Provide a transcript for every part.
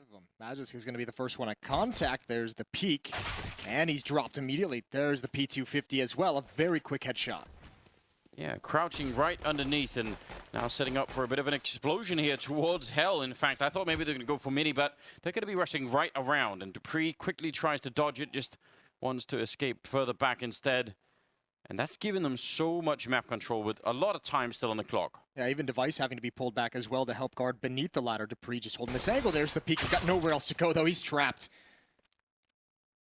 of them. Magisk is going to be the first one at contact. There's the peak, and he's dropped immediately. There's the P250 as well, a very quick headshot. Yeah, crouching right underneath and now setting up for a bit of an explosion here towards Hell. In fact, I thought maybe they're going to go for mini, but they're going to be rushing right around. And Dupree quickly tries to dodge it, just wants to escape further back instead. And that's given them so much map control with a lot of time still on the clock. Yeah, even Device having to be pulled back as well to help guard beneath the ladder. Dupree just holding this angle. There's the peak. He's got nowhere else to go, though. He's trapped.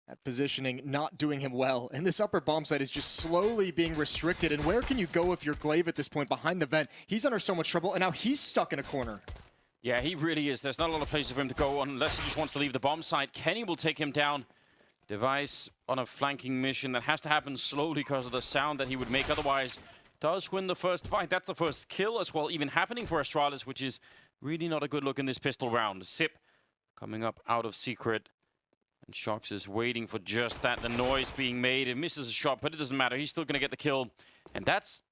That positioning not doing him well. And this upper bomb site is just slowly being restricted. And where can you go if you're Glaive at this point behind the vent? He's under so much trouble, and now he's stuck in a corner. Yeah, he really is. There's not a lot of places for him to go unless he just wants to leave the bomb site. Kenny will take him down. Device on a flanking mission that has to happen slowly because of the sound that he would make otherwise. Does win the first fight. That's the first kill as well, even happening for Astralis, which is really not a good look in this pistol round. Sip coming up out of secret. And Shox is waiting for just that. The noise being made. It misses a shot, but it doesn't matter. He's still going to get the kill. And that's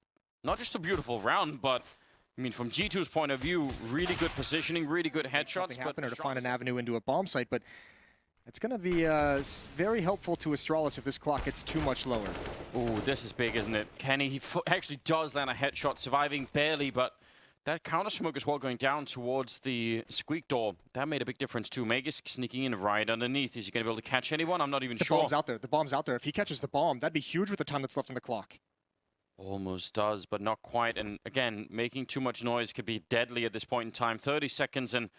not just a beautiful round, but I mean, from G2's point of view, really good positioning, really good headshots. Something happen or to find an avenue into a bomb site, but it's going to be very helpful to Astralis if this clock gets too much lower. Oh, this is big, isn't it? Kenny, he actually does land a headshot, surviving barely, but that counter smoke as well going down towards the squeak door. That made a big difference too. Magisk sneaking in right underneath. Is he going to be able to catch anyone? I'm not even sure. The bomb's out there. The bomb's out there. If he catches the bomb, that'd be huge with the time that's left on the clock. Almost does, but not quite. And again, making too much noise could be deadly at this point in time. 30 seconds, and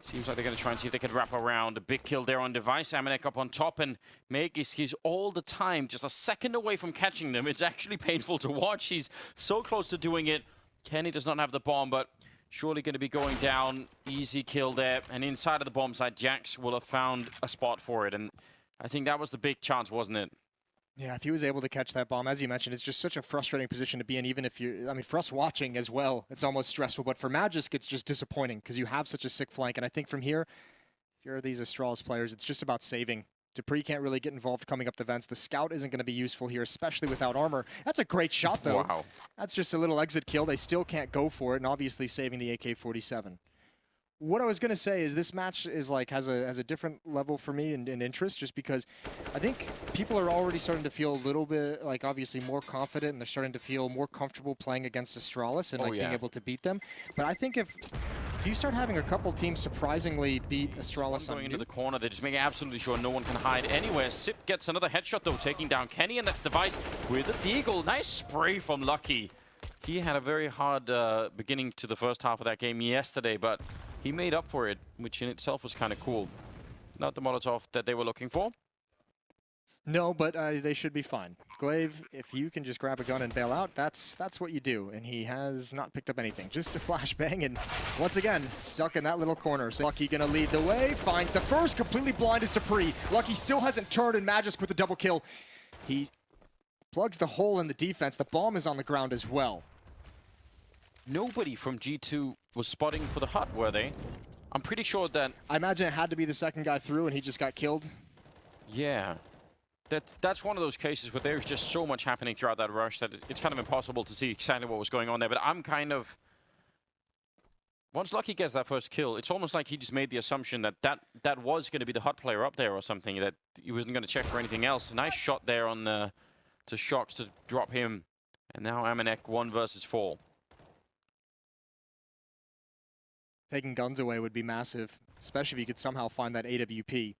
seems like they're going to try and see if they can wrap around. A big kill there on Device. Amanek up on top, and Magisk is all the time just a second away from catching them. It's actually painful to watch. He's so close to doing it. Kenny does not have the bomb, but surely going to be going down. Easy kill there. And inside of the bomb site, Jax will have found a spot for it. And I think that was the big chance, wasn't it? Yeah, if he was able to catch that bomb, as you mentioned, it's just such a frustrating position to be in, even if you, I mean, for us watching as well, it's almost stressful. But for Magisk, it's just disappointing because you have such a sick flank. And I think from here, if you're these Astralis players, it's just about saving. Dupree can't really get involved coming up the vents. The scout isn't going to be useful here, especially without armor. That's a great shot, though. Wow. That's just a little exit kill. They still can't go for it, and obviously saving the AK-47. What I was going to say is this match is like has a different level for me and interest, just because I think people are already starting to feel a little bit like obviously more confident, and they're starting to feel more comfortable playing against Astralis and being able to beat them. But I think if you start having a couple teams surprisingly beat Astralis going into the corner, they're just making absolutely sure no one can hide anywhere. Sip gets another headshot though, taking down Kenny, and that's Device with the deagle. Nice spray from Lucky. He had a very hard beginning to the first half of that game yesterday, but he made up for it, which in itself was kind of cool. Not the Molotov that they were looking for. No, but they should be fine. Glaive, if you can just grab a gun and bail out, that's what you do. And he has not picked up anything. Just a flashbang, and once again, stuck in that little corner. So Lucky gonna lead the way, finds the first, completely blind is Dupree. Lucky still hasn't turned, and Magisk with the double kill. He plugs the hole in the defense. The bomb is on the ground as well. Nobody from G2 was spotting for the hut, were they? I'm pretty sure that... I imagine it had to be the second guy through and he just got killed. Yeah. That's one of those cases where there's just so much happening throughout that rush that it's kind of impossible to see exactly what was going on there. But I'm kind of... Once Lucky gets that first kill, it's almost like he just made the assumption that that was going to be the hut player up there or something, that he wasn't going to check for anything else. Nice shot there on to Shox to drop him. And now Amanek 1 versus 4. Taking guns away would be massive, especially if you could somehow find that AWP.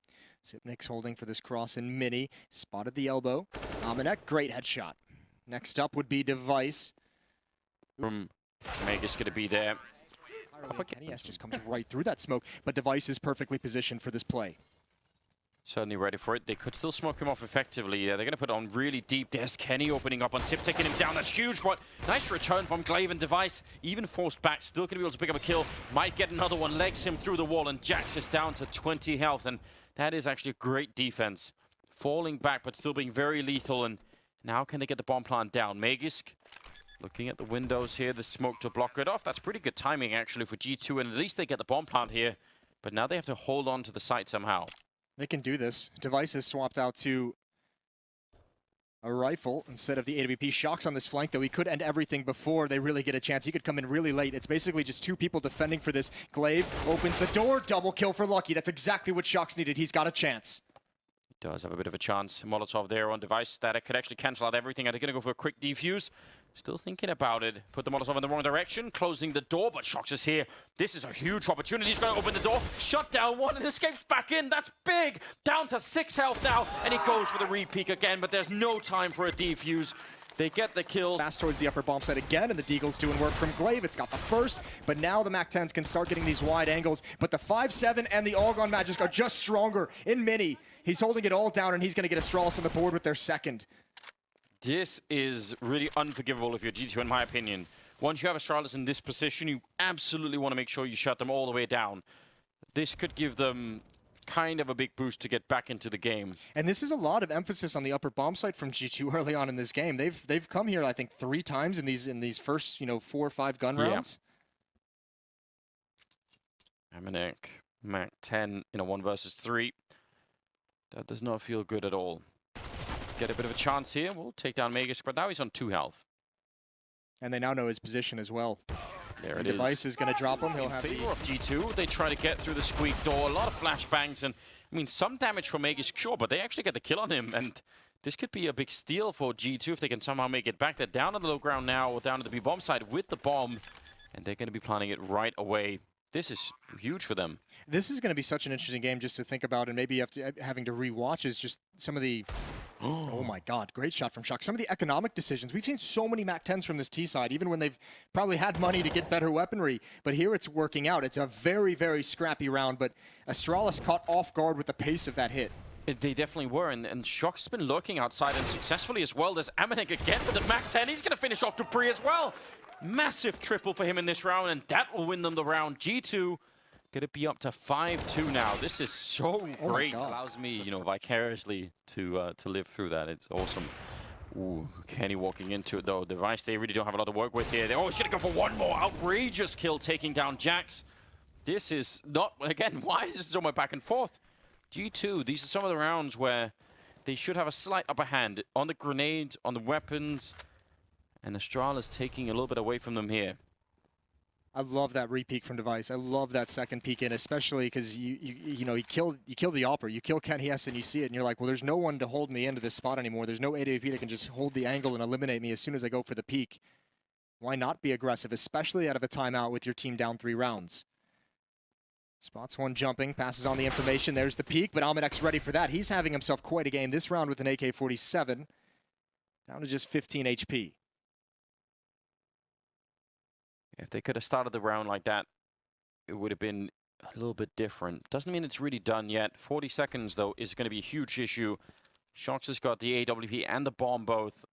Sipnik's holding for this cross in mini. Spotted the elbow. Amanek, great headshot. Next up would be Device. From Magisk going to be there. Kenny just comes right through that smoke, but Device is perfectly positioned for this play. Certainly ready for it. They could still smoke him off effectively. They're going to put it on really deep. There's Kenny opening up on Sip, taking him down. That's huge, but nice return from Glaive and Device. Even forced back, still going to be able to pick up a kill. Might get another one, legs him through the wall, and Jax is down to 20 health. And that is actually a great defense. Falling back, but still being very lethal. And now can they get the bomb plant down? Magisk looking at the windows here, the smoke to block it off. That's pretty good timing, actually, for G2. And at least they get the bomb plant here. But now they have to hold on to the site somehow. They can do this. Device is swapped out to A rifle instead of the AWP. Shocks on this flank, though. He could end everything before they really get a chance. He could come in really late. It's basically just two people defending for this. Glaive opens the door. Double kill for Lucky. That's exactly what Shocks needed. He's got a chance. He does have a bit of a chance. Molotov there on device. Static could actually cancel out everything. Are they going to go for a quick defuse? Still thinking about it. Put the Molotov in the wrong direction. Closing the door, but Shocks is here. This is a huge opportunity. He's going to open the door. Shut down one and escapes back in. That's big. Down to 6 health now. And he goes for the re-peek again, but there's no time for a defuse. They get the kill. Fast towards the upper bomb site again, and the Deagle's doing work from Glaive. It's got the first, but now the MAC-10s can start getting these wide angles. But the 5-7 and the All-Gone Magic are just stronger. In mini, he's holding it all down, and he's going to get Astralis on the board with their second. This is really unforgivable if you're G2, in my opinion. Once you have Astralis in this position, you absolutely want to make sure you shut them all the way down. This could give them kind of a big boost to get back into the game. And this is a lot of emphasis on the upper bomb site from G2 early on in this game. They've come here, I think, 3 times in these first 4 or 5 gun rounds. Amanek, MAC-10 in a 1 versus 3. That does not feel good at all. Get a bit of a chance here. We'll take down Magus, but now he's on 2 health. And they now know his position as well. There it is. Device is going to drop him. He'll In have favor of G2. They try to get through the squeak door. A lot of flashbangs, and I mean, some damage from Magus, sure, but they actually get the kill on him. And this could be a big steal for G2 if they can somehow make it back. They're down on the low ground now, or down to the B-bomb side with the bomb, and they're going to be planning it right away. This is huge for them. This is going to be such an interesting game just to think about, and maybe having to rewatch is just some of the... Oh my God, great shot from Shock. Some of the economic decisions. We've seen so many MAC-10s from this T side, even when they've probably had money to get better weaponry. But here it's working out. It's a very, very scrappy round, but Astralis caught off guard with the pace of that hit. They definitely were, and Shock's been lurking outside and successfully as well. There's Amanek again with the MAC-10. He's going to finish off Dupree as well. Massive triple for him in this round, and that will win them the round. G2 going to be up to 5-2 now. This is so great. Allows me, vicariously to live through that. It's awesome. Ooh, Kenny walking into it though. Device, they really don't have a lot to work with here. They're always going to go for one more outrageous kill, taking down Jax. This is not, again, why is this so much back and forth? G2, these are some of the rounds where they should have a slight upper hand on the grenades, on the weapons, and Astrala's taking a little bit away from them here. I love that re-peek from Device. I love that second peek in, especially because you kill the Opera, you kill Ken Hies, and you see it, and you're like, well, there's no one to hold me into this spot anymore. There's no AWP that can just hold the angle and eliminate me as soon as I go for the peek. Why not be aggressive, especially out of a timeout with your team down 3 rounds? Spots one jumping, passes on the information. There's the peek, but Almanek's ready for that. He's having himself quite a game this round with an AK-47, down to just 15 HP. If they could have started the round like that, it would have been a little bit different. Doesn't mean it's really done yet. 40 seconds, though, is going to be a huge issue. Shox has got the AWP and the bomb both,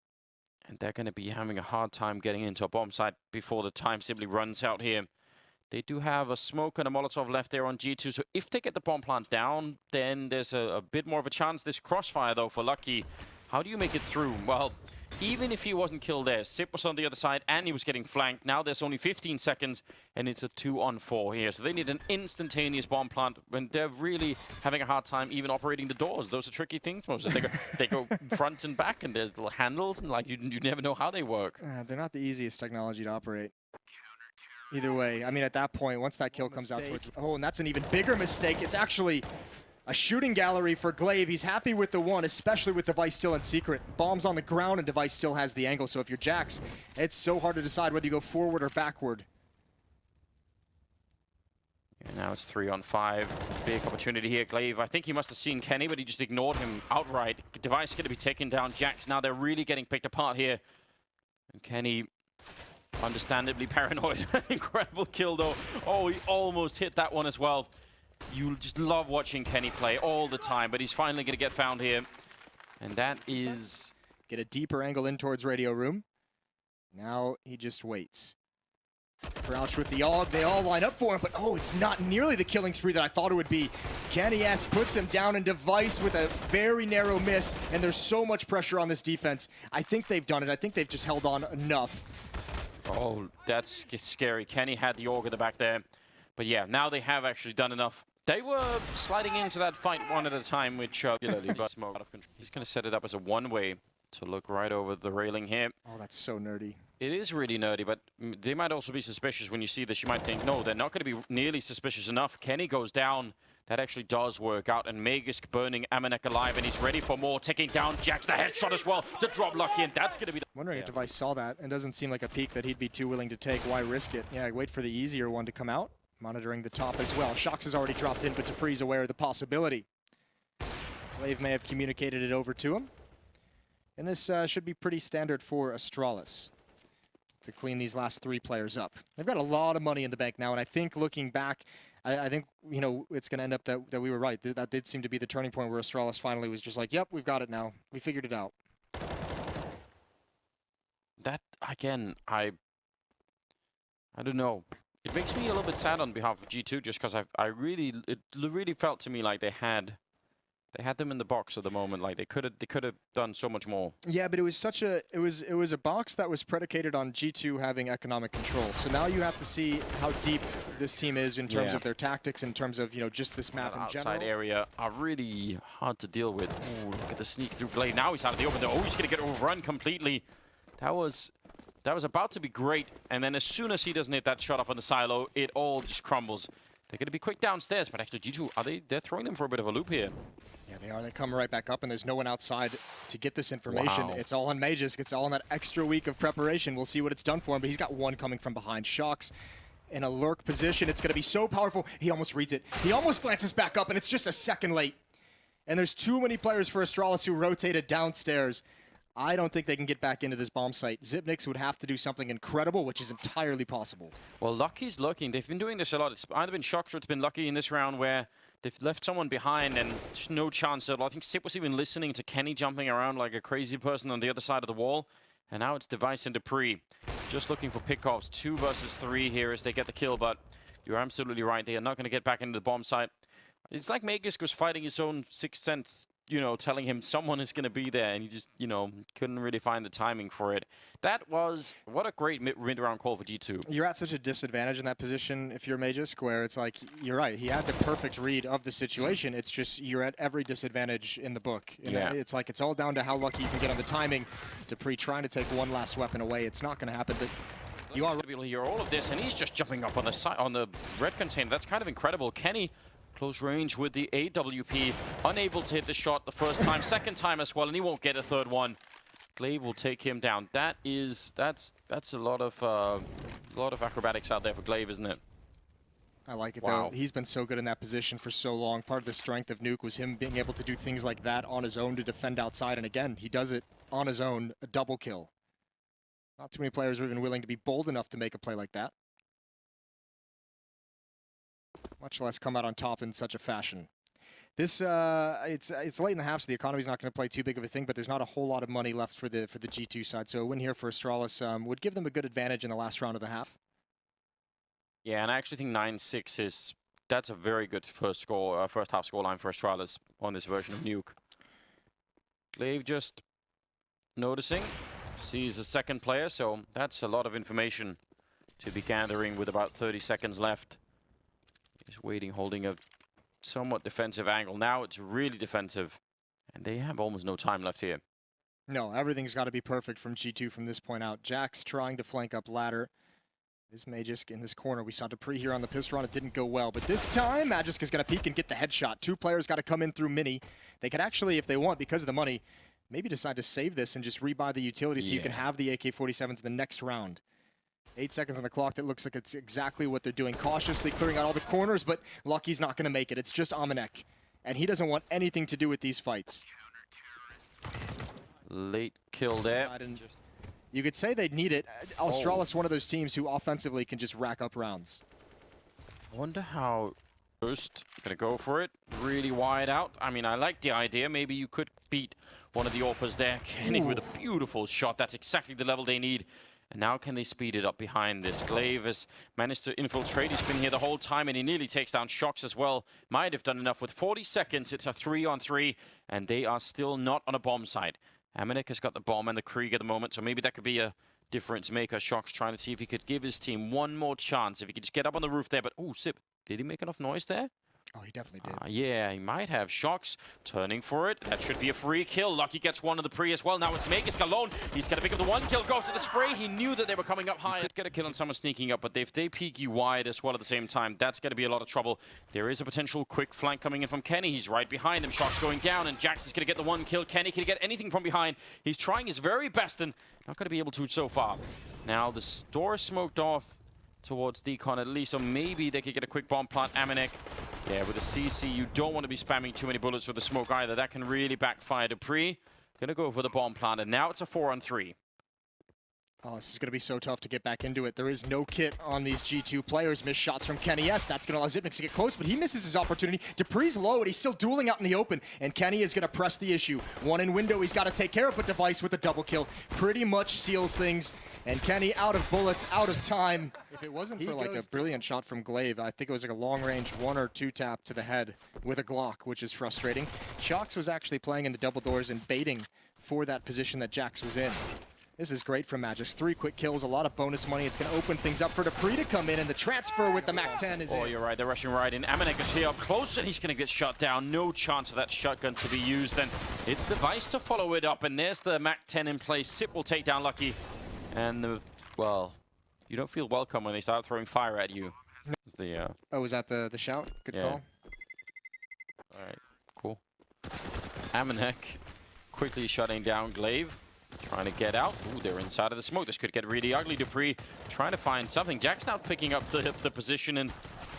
and they're going to be having a hard time getting into a bomb site before the time simply runs out here. They do have a smoke and a Molotov left there on G2, so if they get the bomb plant down, then there's a bit more of a chance. This crossfire, though, for Lucky, how do you make it through? Well, even if he wasn't killed there, Sip was on the other side and he was getting flanked. Now there's only 15 seconds and it's a 2-on-4 here. So they need an instantaneous bomb plant when they're really having a hard time even operating the doors. Those are tricky things. They go front and back and there's little handles and like you never know how they work. They're not the easiest technology to operate. Either way, I mean, at that point, once that kill comes out towards... Oh, and that's an even bigger mistake. It's actually a shooting gallery for Glaive. He's happy with the one, especially with Device still in secret. Bomb's on the ground and Device still has the angle. So if you're Jax, it's so hard to decide whether you go forward or backward. And now it's 3-on-5. Big opportunity here. Glaive, I think he must have seen Kenny, but he just ignored him outright. Device going to be taking down Jax. Now they're really getting picked apart here. And Kenny, understandably paranoid. Incredible kill, though. Oh, he almost hit that one as well. You just love watching Kenny play all the time, but he's finally going to get found here. And that is... Get a deeper angle in towards Radio Room. Now he just waits. Crouch with the AUG. They all line up for him, but oh, it's not nearly the killing spree that I thought it would be. Kenny S puts him down in Device with a very narrow miss, and there's so much pressure on this defense. I think they've done it. I think they've just held on enough. Oh, that's scary. Kenny had the AUG at the back there. But yeah, now they have actually done enough. They were sliding into that fight one at a time, which but smoke out of control. He's going to set it up as a one-way. to look right over the railing here. Oh, that's so nerdy. It is really nerdy, but they might also be suspicious when you see this. You might think, no, they're not going to be nearly suspicious enough. Kenny goes down. That actually does work out, and Magisk burning Amanek alive, and he's ready for more, taking down Jax, the headshot as well, to drop Lucky, and that's going to be the... Wondering if Device saw that, and doesn't seem like a peak that he'd be too willing to take. Why risk it? Yeah, wait for the easier one to come out. Monitoring the top as well. Shox has already dropped in, but Dupree's aware of the possibility. Glaive may have communicated it over to him. And this should be pretty standard for Astralis to clean these last 3 players up. They've got a lot of money in the bank now, and I think looking back, I think, you know, it's going to end up that we were right. That did seem to be the turning point where Astralis finally was just like, yep, we've got it now. We figured it out. That, again, I don't know. It makes me a little bit sad on behalf of G2, just because it really felt to me like they had them in the box at the moment. Like they could have done so much more. Yeah, but it was such a it was a box that was predicated on G2 having economic control. So now you have to see how deep this team is in terms of their tactics, in terms of, you know, just this map in general. Outside area are really hard to deal with. Ooh, look at the sneak through Glaive. Now he's out of the open. Oh, he's gonna get overrun completely. That was about to be great, and then as soon as he doesn't hit that shot up on the silo, it all just crumbles. They're going to be quick downstairs, but actually G2, they're throwing them for a bit of a loop here. Yeah, they are. They come right back up, and there's no one outside to get this information. Wow. It's all on Magisk. It's all on that extra week of preparation. We'll see what it's done for him, but he's got one coming from behind. Shox in a lurk position. It's going to be so powerful. He almost reads it. He almost glances back up, and it's just a second late. And there's too many players for Astralis who rotated downstairs. I don't think they can get back into this bomb site. Xyp9x would have to do something incredible, which is entirely possible. Well, Lucky's looking. They've been doing this a lot. It's either been Shox or it's been Lucky in this round where they've left someone behind and there's no chance at all. I think Xyp was even listening to Kenny jumping around like a crazy person on the other side of the wall. And now it's Device and Dupree. Just looking for pickoffs. 2 versus 3 here as they get the kill, but you're absolutely right. They are not going to get back into the bomb site. It's like Magisk was fighting his own sixth sense, you know, telling him someone is going to be there, and he just, you know, couldn't really find the timing for it. That was, what a great mid-round call for G2. You're at such a disadvantage in that position if you're Magisk, where it's like, you're right, he had the perfect read of the situation. It's just, you're at every disadvantage in the book. And yeah. It's like, it's all down to how lucky you can get on the timing. Dupree trying to take one last weapon away. It's not going to happen, but you are to be able to hear all of this, and he's just jumping up on the side, on the red container. That's kind of incredible. Kenny, close range with the AWP, unable to hit the shot the first time, second time as well, and he won't get a third one. Glaive will take him down. That's a lot of acrobatics out there for Glaive, isn't it? I like it, wow. though. He's been so good in that position for so long. Part of the strength of Nuke was him being able to do things like that on his own to defend outside, and again, he does it on his own, a double kill. Not too many players are even willing to be bold enough to make a play like that. Much less come out on top in such a fashion. This it's late in the half, so the economy's not going to play too big of a thing, but there's not a whole lot of money left for the G2 side. So a win here for Astralis would give them a good advantage in the last round of the half. Yeah, and I actually think 9-6 that's a very good first half scoreline for Astralis on this version of Nuke. Glaive just noticing, sees a second player, so that's a lot of information to be gathering with about 30 seconds left. He's waiting, holding a somewhat defensive angle. Now it's really defensive, and they have almost no time left here. No, everything's got to be perfect from G2 from this point out. Jax trying to flank up ladder. This Magisk in this corner. We saw Dupree here on the pistol run. It didn't go well, but this time Magisk is going to peek and get the headshot. 2 players got to come in through mini. They could actually, if they want, because of the money, maybe decide to save this and just rebuy the utility so you can have the AK-47s in the next round. 8 seconds on the clock. That looks like it's exactly what they're doing. Cautiously clearing out all the corners, but Lucky's not going to make it. It's just Amanek, and he doesn't want anything to do with these fights. Late kill there. You could say they'd need it. Astralis one of those teams who offensively can just rack up rounds. I wonder how first gonna go for it. Really wide out. I mean, I like the idea. Maybe you could beat one of the AWPers there. Kenny with a beautiful shot. That's exactly the level they need. And now can they speed it up behind this? Glaive has managed to infiltrate. He's been here the whole time, and he nearly takes down Shox as well. Might have done enough. With 40 seconds, it's a 3-on-3, and they are still not on a bomb site. Amanek has got the bomb and the Krieg at the moment, so maybe that could be a difference maker. Shox trying to see if he could give his team one more chance. If he could just get up on the roof there, but oh, Xyp, did he make enough noise there? Oh, he definitely did. Yeah, he might have. Shocks turning for it. That should be a free kill. Lucky gets one of the pre as well. Now it's Magisk alone. He's going to pick up the one kill, goes to the spray. He knew that they were coming up high. Could get a kill on someone sneaking up, but if they peek you wide as well at the same time, that's going to be a lot of trouble. There is a potential quick flank coming in from Kenny. He's right behind him. Shocks going down, and Jax is going to get the one kill. Kenny can get anything from behind. He's trying his very best and not going to be able to so far. Now the door smoked off towards Decon at least, or maybe they could get a quick bomb plant. Amanek. Yeah, with a CC, you don't want to be spamming too many bullets with the smoke either. That can really backfire. Dupree gonna go for the bomb plant, and now it's a 4-on-3. Oh, this is going to be so tough to get back into it. There is no kit on these G2 players. Missed shots from Kenny S. That's going to allow Xyp9x to get close, but he misses his opportunity. Dupree's low, and he's still dueling out in the open, and Kenny is going to press the issue. One in window he's got to take care of, but Device with a double kill pretty much seals things, and Kenny out of bullets, out of time. If it wasn't for like a brilliant shot from Glaive, I think it was like a long-range 1 or 2 tap to the head with a Glock, which is frustrating. Shocks was actually playing in the double doors and baiting for that position that Jax was in. This is great from Magisk. 3 quick kills, a lot of bonus money. It's going to open things up for Dupree to come in, and the transfer with the MAC-10 is in. Oh, you're right. They're rushing right in. Amanek is here up close, and he's going to get shot down. No chance of that shotgun to be used, and it's Device to follow it up, and there's the MAC-10 in place. Xyp will take down Lucky, and well, you don't feel welcome when they start throwing fire at you. Oh, was that the shout? Good call. All right, cool. Amanek quickly shutting down Glaive. Trying to get out. Ooh, they're inside of the smoke. This could get really ugly. Dupree trying to find something. Jack's now picking up the position, and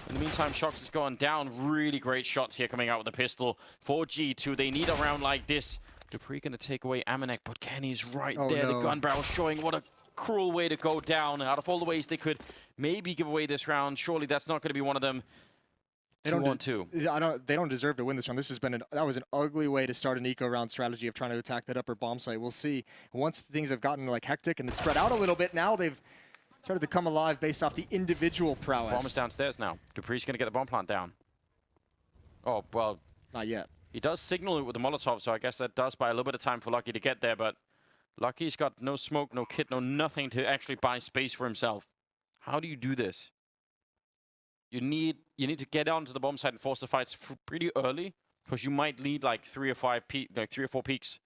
in the meantime, Shocks has gone down. Really great shots here coming out with the pistol for G2. They need a round like this. Dupree going to take away Amanek, but Kenny's right there. No. The gun barrel showing what a cruel way to go down. Out of all the ways they could maybe give away this round, surely that's not going to be one of them. They don't deserve to win this round. This has been that was an ugly way to start an eco round strategy of trying to attack that upper bomb site. We'll see. Once things have gotten like hectic and it's spread out a little bit, now they've started to come alive based off the individual prowess. Bomb is downstairs now. Dupree's going to get the bomb plant down. Oh, well. Not yet. He does signal it with the Molotov, so I guess that does buy a little bit of time for Lucky to get there, but Lucky's got no smoke, no kit, no nothing to actually buy space for himself. How do you do this? You need to get onto the bomb site and force the fights pretty early, because you might lead like 3 or 4 peaks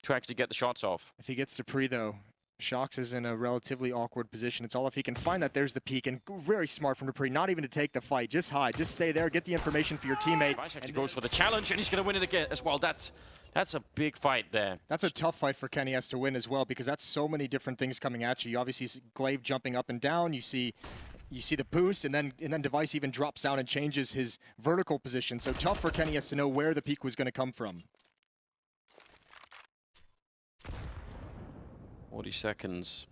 to actually get the shots off. If he gets to pre though, Shocks is in a relatively awkward position. It's all if he can find that there's the peak, and very smart from Dupree, not even to take the fight, just hide, just stay there, get the information for your teammate. And goes for the challenge, and he's going to win it again as well. That's a big fight there. That's a tough fight for Kenny S to win as well, because that's so many different things coming at you. You obviously see Glaive jumping up and down. You see the boost, and then Device even drops down and changes his vertical position. So tough for Kenny S to know where the peak was going to come from. 40 seconds.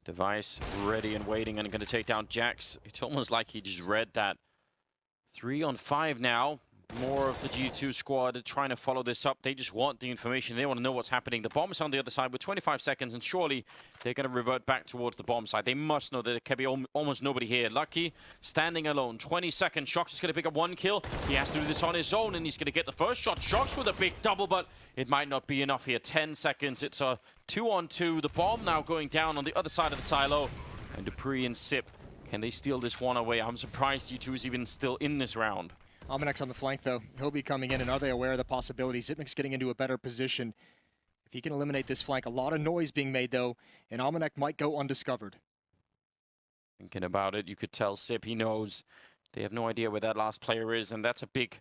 Device ready and waiting and going to take down Jax. It's almost like he just read that. 3 on 5 now. More of the G2 squad trying to follow this up. They just want the information. They want to know what's happening. The bomb is on the other side with 25 seconds, and surely they're going to revert back towards the bomb side. They must know that there can be almost nobody here. Lucky standing alone. 20 seconds. Shocks is going to pick up 1 kill. He has to do this on his own, and he's going to get the first shot. Shocks with a big double, but it might not be enough here. 10 seconds. It's a 2-on-2. The bomb now going down on the other side of the silo. And Dupree and Xyp, can they steal this one away? I'm surprised G2 is even still in this round. Amanek on the flank, though. He'll be coming in, and are they aware of the possibilities? Xyp9x getting into a better position. If he can eliminate this flank, a lot of noise being made, though, and Amanek might go undiscovered. Thinking about it, you could tell Xyp, he knows. They have no idea where that last player is, and that's a big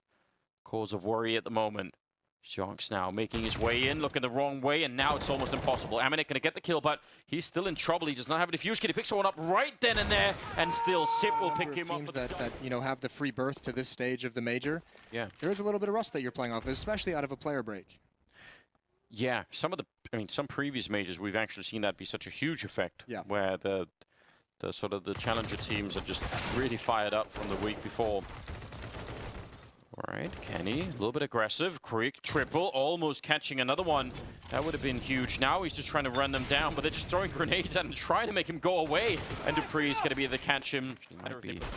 cause of worry at the moment. Shocks now making his way in, looking the wrong way, and now it's almost impossible. Amanek going to get the kill, but he's still in trouble. He does not have a defuse kit. He picks someone up right then and there, and still Xyp will pick him up. Teams that you know have the free berth to this stage of the major. Yeah, there is a little bit of rust that you're playing off, especially out of a player break. Yeah, some previous majors we've actually seen that be such a huge effect. Yeah, where the sort of the challenger teams are just really fired up from the week before. All right, Kenny, a little bit aggressive. Quick triple, almost catching another one. That would have been huge. Now he's just trying to run them down, but they're just throwing grenades at him, trying to make him go away. And Dupree's going to be able to catch him.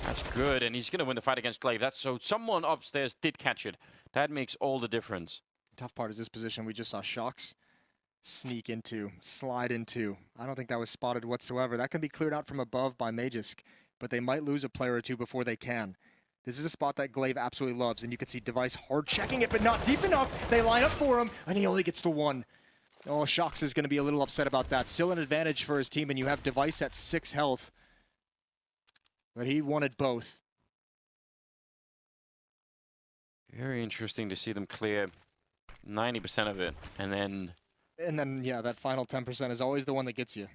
That's good, and he's going to win the fight against Glaive. So someone upstairs did catch it. That makes all the difference. The tough part is this position we just saw Shocks sneak into, slide into. I don't think that was spotted whatsoever. That can be cleared out from above by Magisk, but they might lose a player or two before they can. This is a spot that Glaive absolutely loves, and you can see Device hard checking it, but not deep enough. They line up for him, and he only gets the one. Oh, Shox is going to be a little upset about that. Still an advantage for his team, and you have Device at 6 health. But he wanted both. Very interesting to see them clear 90% of it, and then... And then, yeah, that final 10% is always the one that gets you.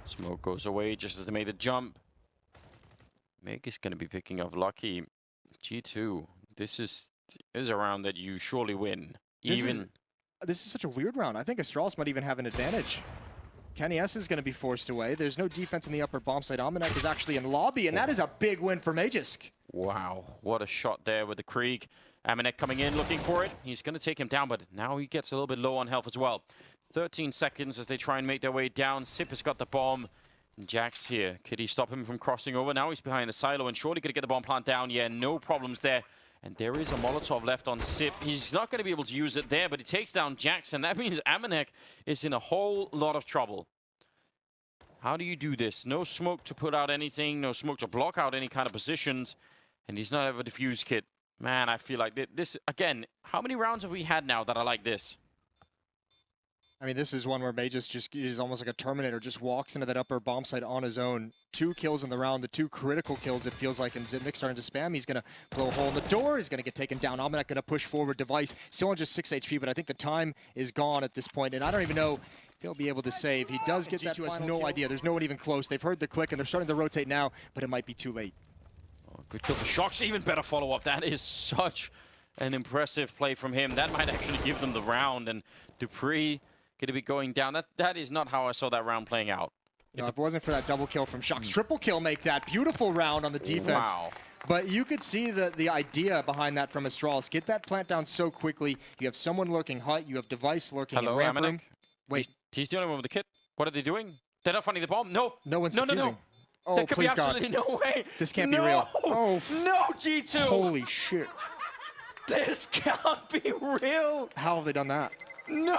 Smoke goes away just as they made the jump. Meg is going to be picking up Lucky. G2, this is a round that you surely win. This is such a weird round. I think Astralis might even have an advantage. Kenny S is going to be forced away. There's no defense in the upper bomb site. Amanek is actually in lobby, and that is a big win for Magisk. Wow, what a shot there with the Krieg. Amanek coming in, looking for it. He's going to take him down, but now he gets a little bit low on health as well. 13 seconds as they try and make their way down. Sip has got the bomb. Jax here. Could he stop him from crossing over? Now he's behind the silo and surely going to get the bomb plant down. Yeah, no problems there. And there is a Molotov left on Sip. He's not going to be able to use it there, but he takes down Jax, and that means Amanek is in a whole lot of trouble. How do you do this? No smoke to put out anything, no smoke to block out any kind of positions, and he's not have a defuse kit. Man, I feel like this, again, how many rounds have we had now that are like this? I mean, this is one where Magisk just is almost like a Terminator, just walks into that upper bomb site on his own. 2 kills in the round, the 2 critical kills, it feels like, and Zipnik starting to spam. He's going to blow a hole in the door. He's going to get taken down. Amanek going to push forward. Device still on just 6 HP, but I think the time is gone at this point, and I don't even know if he'll be able to save. He does get that final kill. No idea. There's no one even close. They've heard the click, and they're starting to rotate now, but it might be too late. Oh, good kill for Shox. Even better follow-up. That is such an impressive play from him. That might actually give them the round, and Dupree going to be going down. That is not how I saw that round playing out. No, if it wasn't for that double kill from Shox, triple kill make that beautiful round on the defense. Wow. But you could see the idea behind that from Astralis. Get that plant down so quickly. You have someone lurking hut. You have Device lurking in ramp room. Wait. He's the only one with the kit. What are they doing? They're not finding the bomb. No. No one's defusing. No. Oh, there could please, be absolutely God. no way. This can't be real. Oh. No, G2. Holy shit. This can't be real. How have they done that? No.